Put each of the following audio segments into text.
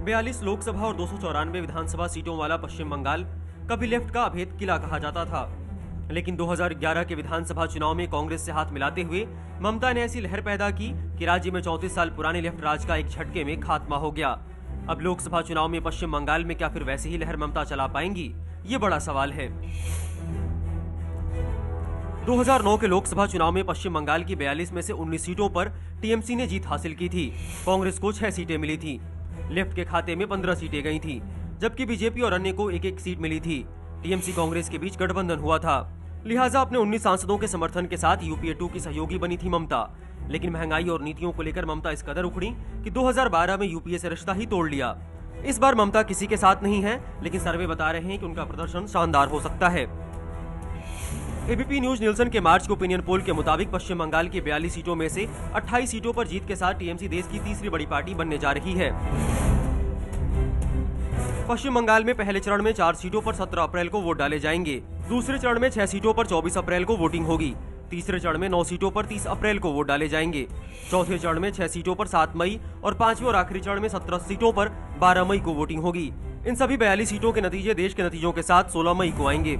42 लोकसभा और 294 विधानसभा सीटों वाला पश्चिम बंगाल कभी लेफ्ट का अभेद किला कहा जाता था, लेकिन 2011 के विधानसभा चुनाव में कांग्रेस से हाथ मिलाते हुए ममता ने ऐसी लहर पैदा की कि राज्य में 34 साल पुराने लेफ्ट राज का एक झटके में खात्मा हो गया। अब लोकसभा चुनाव में पश्चिम बंगाल में क्या फिर वैसे ही लहर ममता चला पाएंगी, ये बड़ा सवाल है। 2009 के लोकसभा चुनाव में पश्चिम बंगाल की 42 में से 19 सीटों पर टीएमसी ने जीत हासिल की थी। कांग्रेस को 6 सीटें मिली थी। लेफ्ट के खाते में 15 सीटें गई थी, जबकि बीजेपी और अन्य को एक एक सीट मिली थी। टीएमसी कांग्रेस के बीच गठबंधन हुआ था, लिहाजा अपने 19 सांसदों के समर्थन के साथ यूपीए 2 की सहयोगी बनी थी ममता। लेकिन महंगाई और नीतियों को लेकर ममता इस कदर उखड़ी कि 2012 में यूपीए से रिश्ता ही तोड़ लिया। इस बार ममता किसी के साथ नहीं है, लेकिन सर्वे बता रहे हैं कि उनका प्रदर्शन शानदार हो सकता है। एबीपी न्यूज निल्सन के मार्च के ओपिनियन पोल के मुताबिक पश्चिम बंगाल की 42 सीटों में से 28 सीटों पर जीत के साथ टीएमसी देश की तीसरी बड़ी पार्टी बनने जा रही है। पश्चिम बंगाल में पहले चरण में 4 सीटों पर 17 अप्रैल को वोट डाले जाएंगे। दूसरे चरण में 6 सीटों पर 24 अप्रैल को वोटिंग होगी। तीसरे चरण में 9 सीटों पर 30 अप्रैल को वोट डाले जाएंगे। चौथे चरण में 6 सीटों पर 7 मई और पांचवें और आखिरी चरण में 17 सीटों पर 12 मई को वोटिंग होगी। इन सभी 42 सीटों के नतीजे देश के नतीजों के साथ 16 मई को आएंगे।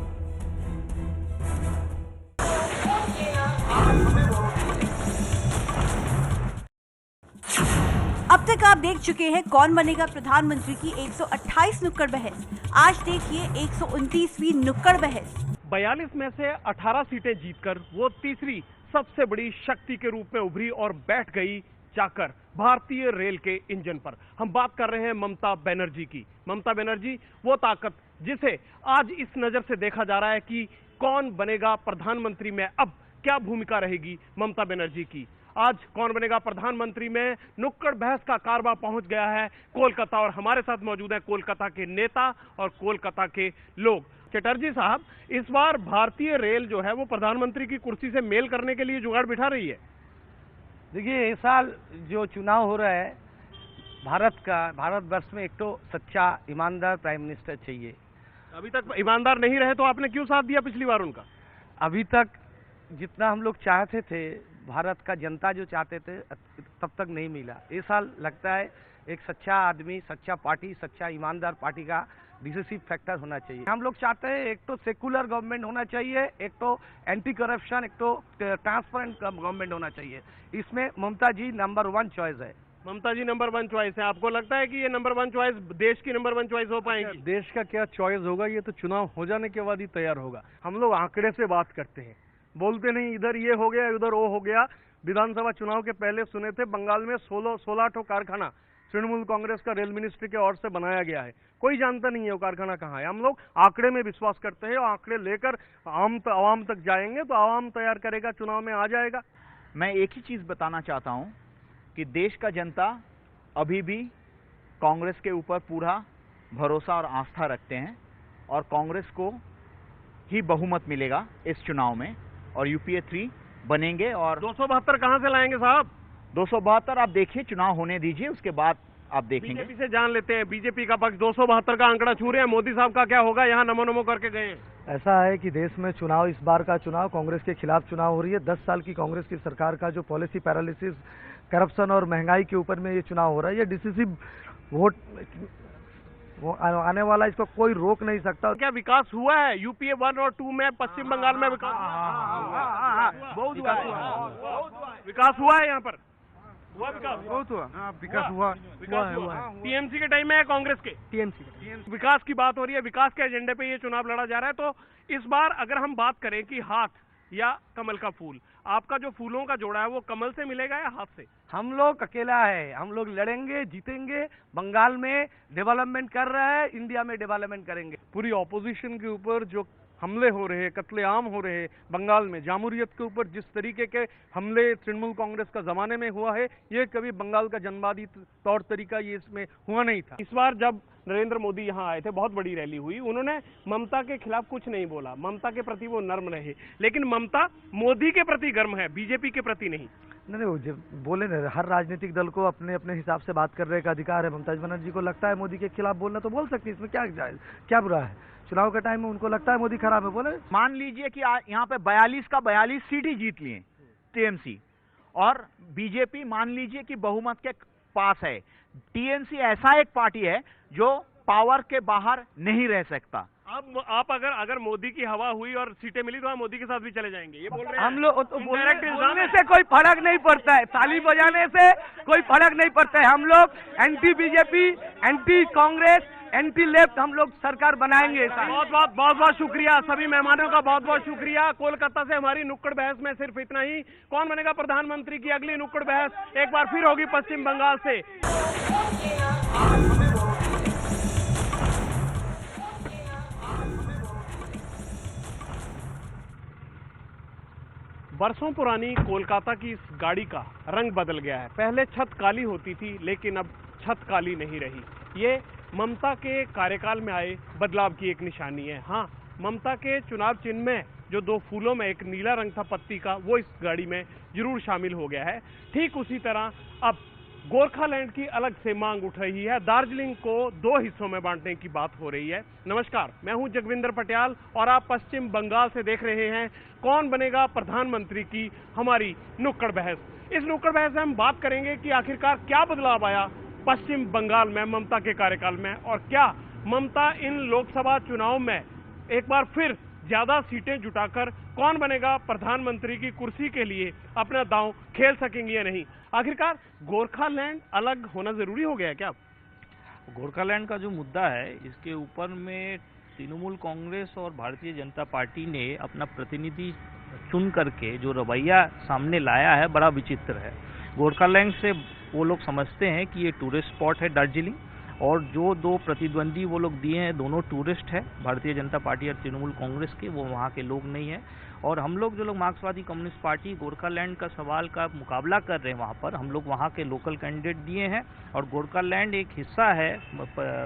अब तक आप देख चुके हैं कौन बनेगा प्रधानमंत्री की 128 नुक्कड़ बहस। आज देखिए 129वीं नुक्कड़ बहस। 42 में से 18 सीटें जीतकर वो तीसरी सबसे बड़ी शक्ति के रूप में उभरी और बैठ गई जाकर भारतीय रेल के इंजन पर। हम बात कर रहे हैं ममता बनर्जी की। ममता बनर्जी वो ताकत जिसे आज इस नजर से देखा जा रहा है कि कौन बनेगा प्रधानमंत्री में, अब क्या भूमिका रहेगी ममता बनर्जी की। आज कौन बनेगा प्रधानमंत्री में नुक्कड़ बहस का कारवा पहुंच गया है कोलकाता, और हमारे साथ मौजूद है कोलकाता के नेता और कोलकाता के लोग। चटर्जी साहब, इस बार भारतीय रेल जो है वो प्रधानमंत्री की कुर्सी से मेल करने के लिए जुगाड़ बिठा रही है। देखिए, इस साल जो चुनाव हो रहा है भारतवर्ष में एक तो सच्चा ईमानदार प्राइम मिनिस्टर चाहिए। अभी तक ईमानदार नहीं रहे तो आपने क्यों साथ दिया पिछली बार उनका? अभी तक जितना हम लोग चाहते थे, भारत का जनता जो चाहते थे, तब तक नहीं मिला। इस साल लगता है एक सच्चा आदमी, सच्चा पार्टी, सच्चा ईमानदार पार्टी का डिसिसिव फैक्टर होना चाहिए। हम लोग चाहते हैं एक तो सेकुलर गवर्नमेंट होना चाहिए, एक तो एंटी करप्शन, एक तो ट्रांसपेरेंट गवर्नमेंट होना चाहिए। इसमें ममता जी नंबर 1 चॉइस है। ममता जी नंबर 1 चॉइस है। आपको लगता है कि ये नंबर 1 चॉइस देश की नंबर 1 चॉइस हो पाएगी? देश का क्या चॉइस होगा, ये तो चुनाव हो जाने के बाद ही तैयार होगा। हम लोग आंकड़े से बात करते हैं, बोलते नहीं इधर ये हो गया उधर वो हो गया। विधानसभा चुनाव के पहले सुने थे बंगाल में 16 ठो कारखाना तृणमूल कांग्रेस का रेल मिनिस्ट्री के ओर से बनाया गया है। कोई जानता नहीं है वो कारखाना कहाँ है। हम लोग आंकड़े में विश्वास करते हैं और आंकड़े लेकर आवाम तक जाएंगे तो आवाम तैयार करेगा, चुनाव में आ जाएगा। मैं एक ही चीज बताना चाहता हूं कि देश का जनता अभी भी कांग्रेस के ऊपर पूरा भरोसा और आस्था रखते हैं और कांग्रेस को ही बहुमत मिलेगा इस चुनाव में और यूपीए 3 बनेंगे। और 272 कहां से लाएंगे साहब? 272 आप देखिए, चुनाव होने दीजिए, उसके बाद आप देखेंगे। बीजेपी से जान लेते हैं, बीजेपी का पक्ष 272 का आंकड़ा छू रहे हैं। मोदी साहब का क्या होगा? यहाँ नमो नमो करके गए हैं। ऐसा है कि देश में चुनाव, इस बार का चुनाव कांग्रेस के खिलाफ चुनाव हो रही है। 10 साल की कांग्रेस की सरकार का जो पॉलिसी पैरालिसिस, करप्शन और महंगाई के ऊपर में ये चुनाव हो रहा है। ये डिसिसिव वोट आने वाला, इसको कोई रोक नहीं सकता। क्या विकास हुआ है यूपीए 1 और 2 में? पश्चिम बंगाल में विकास बहुत विकास हुआ है। यहाँ पर हुआ विकास, बहुत हुआ। विकास हुआ। टीएमसी के टाइम में है कांग्रेस के? टीएमसी विकास की बात हो रही है, विकास के एजेंडे पे ये चुनाव लड़ा जा रहा है। तो इस बार अगर हम बात करें कि हाथ या कमल का फूल, आपका जो फूलों का जोड़ा है वो कमल से मिलेगा या हाथ से? हम लोग अकेला है, हम लोग लड़ेंगे, जीतेंगे। बंगाल में डेवलपमेंट कर रहा है, इंडिया में डेवलपमेंट करेंगे। पूरी ऑपोजिशन के ऊपर जो हमले हो रहे हैं, कत्लेआम हो रहे हैं बंगाल में, जामहूरियत के ऊपर जिस तरीके के हमले तृणमूल कांग्रेस का जमाने में हुआ है, ये कभी बंगाल का जनवादी तौर तरीका ये इसमें हुआ नहीं था। इस बार जब नरेंद्र मोदी यहाँ आए थे, बहुत बड़ी रैली हुई, उन्होंने ममता के खिलाफ कुछ नहीं बोला। ममता के प्रति वो नर्म रहे, लेकिन ममता मोदी के प्रति गर्म है, बीजेपी के प्रति नहीं। नहीं, बोले ना, हर राजनीतिक दल को अपने अपने हिसाब से बात करने का अधिकार है। ममता बनर्जी को लगता है मोदी के खिलाफ बोलना तो बोल सकती है, इसमें क्या बुरा है। चुनाव के टाइम में उनको लगता है मोदी खराब है, बोले। मान लीजिए कि यहाँ पे 42 का 42 सीट ही जीत लिए टीएमसी, और बीजेपी मान लीजिए कि बहुमत के पास है, टीएमसी ऐसा एक पार्टी है जो पावर के बाहर नहीं रह सकता। आप अगर मोदी की हवा हुई और सीटें मिली तो आप मोदी के साथ भी चले जाएंगे, ये बोल रहे हैं। हम लोग तो Indirect इल्जाम बोलने है। से कोई फर्क नहीं पड़ता है, ताली बजाने से कोई फर्क नहीं पड़ता है। हम लोग anti BJP, anti Congress, anti left हम लोग सरकार बनाएंगे। बहुत बहुत शुक्रिया सभी मेहमानों का, बहुत बहुत शुक्रिया। कोलकाता से हमारी नुक्कड़ बहस में सिर्फ इतना ही। कौन बनेगा प्रधानमंत्री की अगली नुक्कड़ बहस एक बार फिर होगी पश्चिम बंगाल से। बरसों पुरानी कोलकाता की इस गाड़ी का रंग बदल गया है। पहले छत काली होती थी, लेकिन अब छत काली नहीं रही। ये ममता के कार्यकाल में आए बदलाव की एक निशानी है। हाँ, ममता के चुनाव चिन्ह में जो दो फूलों में एक नीला रंग था पत्ती का, वो इस गाड़ी में जरूर शामिल हो गया है। ठीक उसी तरह अब गोरखालैंड की अलग से मांग उठ रही है। दार्जिलिंग को दो हिस्सों में बांटने की बात हो रही है। नमस्कार, मैं हूं जगविंदर पटियाल और आप पश्चिम बंगाल से देख रहे हैं कौन बनेगा प्रधानमंत्री की हमारी नुक्कड़ बहस। इस नुक्कड़ बहस में हम बात करेंगे कि आखिरकार क्या बदलाव आया पश्चिम बंगाल में ममता के कार्यकाल में, और क्या ममता इन लोकसभा चुनाव में एक बार फिर ज्यादा सीटें जुटाकर कौन बनेगा प्रधानमंत्री की कुर्सी के लिए अपना दांव खेल सकेंगी या नहीं। आखिरकार गोरखालैंड अलग होना जरूरी हो गया है क्या? गोरखालैंड का जो मुद्दा है, इसके ऊपर में तृणमूल कांग्रेस और भारतीय जनता पार्टी ने अपना प्रतिनिधि चुन करके जो रवैया सामने लाया है, बड़ा विचित्र है। गोरखालैंड से वो लोग समझते हैं कि ये टूरिस्ट स्पॉट है दार्जिलिंग, और जो दो प्रतिद्वंदी वो लोग दिए हैं दोनों टूरिस्ट है, भारतीय जनता पार्टी और तृणमूल कांग्रेस के, वो वहाँ के लोग नहीं हैं। और हम लोग जो लोग मार्क्सवादी कम्युनिस्ट पार्टी गोरखालैंड का सवाल का मुकाबला कर रहे हैं, वहाँ पर हम लोग वहाँ के लोकल कैंडिडेट दिए हैं। और गोरखालैंड एक हिस्सा है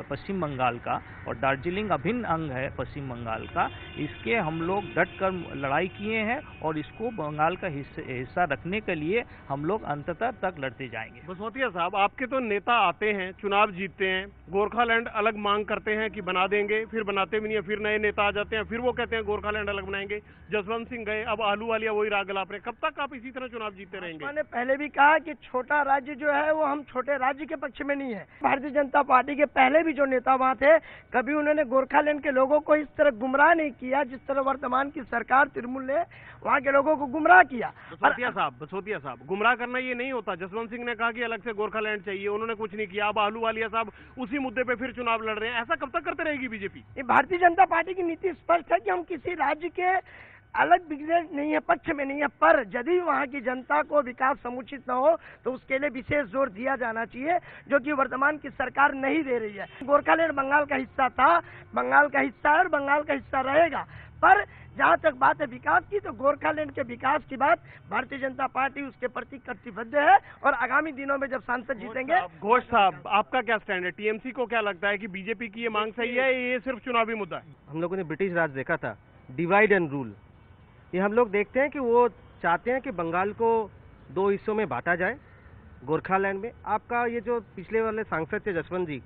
पश्चिम बंगाल का, और दार्जिलिंग अभिन्न अंग है पश्चिम बंगाल का। इसके हम लोग डट कर लड़ाई किए हैं और इसको बंगाल का हिस्सा रखने के लिए हम लोग अंततः तक लड़ते जाएंगे। बसोतिया साहब, आपके तो नेता आते हैं, चुनाव जीतते हैं, गोरखालैंड अलग मांग करते हैं कि बना देंगे, फिर बनाते भी नहीं है, फिर नए नेता आ जाते हैं, फिर वो कहते हैं गोरखालैंड अलग बनाएंगे। जसवंत सिंह गए, अब आहलूवालिया वही राग गलाप रहे। कब तक आप इसी तरह चुनाव जीतते रहेंगे? मैंने पहले भी कहा कि छोटा राज्य जो है वो हम छोटे राज्य के पक्ष में नहीं है। भारतीय जनता पार्टी के पहले भी जो नेता वहाँ थे, कभी उन्होंने गोरखालैंड के लोगों को इस तरह गुमराह नहीं किया जिस तरह वर्तमान की सरकार तृणमूल ने वहाँ के लोगों को गुमराह किया। बसोतिया साहब, गुमराह करना ये नहीं होता। जसवंत सिंह ने कहा कि अलग से गोरखालैंड चाहिए, उन्होंने कुछ नहीं किया। अब आहलूवालिया साहब उसी मुद्दे पे फिर चुनाव लड़ रहे हैं। ऐसा कब तक करते रहेगी बीजेपी? ये भारतीय जनता पार्टी की नीति स्पष्ट है कि हम किसी राज्य के अलग बिजनेस नहीं है, पक्ष में नहीं है, पर यदि वहाँ की जनता को विकास समुचित न हो तो उसके लिए विशेष जोर दिया जाना चाहिए, जो कि वर्तमान की सरकार नहीं दे रही है। गोरखालैंड बंगाल का हिस्सा था, बंगाल का हिस्सा है और बंगाल का हिस्सा रहेगा। पर जहाँ तक बात है विकास की, तो गोरखालैंड के विकास की बात भारतीय जनता पार्टी उसके प्रति कटिबद्ध है, और आगामी दिनों में जब सांसद जीतेंगे। घोष साहब, आपका क्या स्टैंड है? टीएमसी को क्या लगता है कि बीजेपी की ये मांग सही है, ये सिर्फ चुनावी मुद्दा है? हम लोगों ने ब्रिटिश राज देखा था, डिवाइड एंड रूल। ये हम लोग देखते हैं कि वो चाहते हैं कि बंगाल को दो हिस्सों में बांटा जाए। गोरखालैंड में आपका ये जो पिछले वाले सांसद थे जसवंत जी,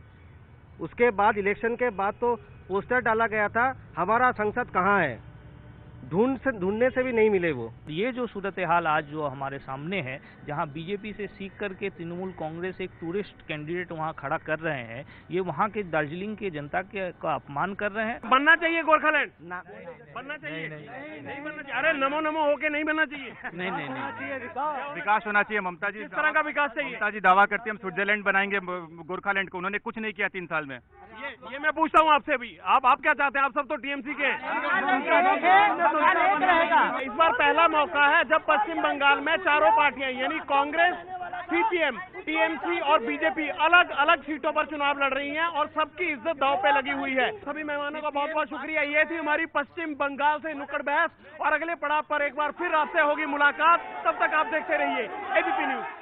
उसके बाद इलेक्शन के बाद तो पोस्टर डाला गया था, हमारा सांसद कहाँ है, ढूंढने से भी नहीं मिले वो। ये जो सूरत हाल आज जो हमारे सामने है, जहां बीजेपी से सीख करके तृणमूल कांग्रेस एक टूरिस्ट कैंडिडेट वहां खड़ा कर रहे हैं, ये वहां के दार्जिलिंग की जनता का अपमान कर रहे हैं। बनना चाहिए गोरखालैंड, बनना चाहिए, नहीं बनना चाहिए। अरे नमो नमो होके नहीं बनना चाहिए। नहीं, विकास होना चाहिए। ममता जी किस तरह का विकास चाहिए? ममता जी दावा करती है हम स्विट्जरलैंड बनाएंगे गोरखालैंड को, उन्होंने कुछ नहीं किया 3 साल में। ये मैं पूछता हूँ आपसे भी, आप क्या चाहते हैं? आप सब तो टीएमसी के। इस बार पहला मौका है जब पश्चिम बंगाल में चारों पार्टियां यानी कांग्रेस, सीपीएम, टीएमसी और बीजेपी अलग अलग सीटों पर चुनाव लड़ रही हैं और सबकी इज्जत दांव पे लगी हुई है। सभी मेहमानों का बहुत बहुत शुक्रिया। ये थी हमारी पश्चिम बंगाल से नुक्कड़ बहस, और अगले पड़ाव पर एक बार फिर आपसे होगी मुलाकात। तब तक आप देखते रहिए एबीपी न्यूज।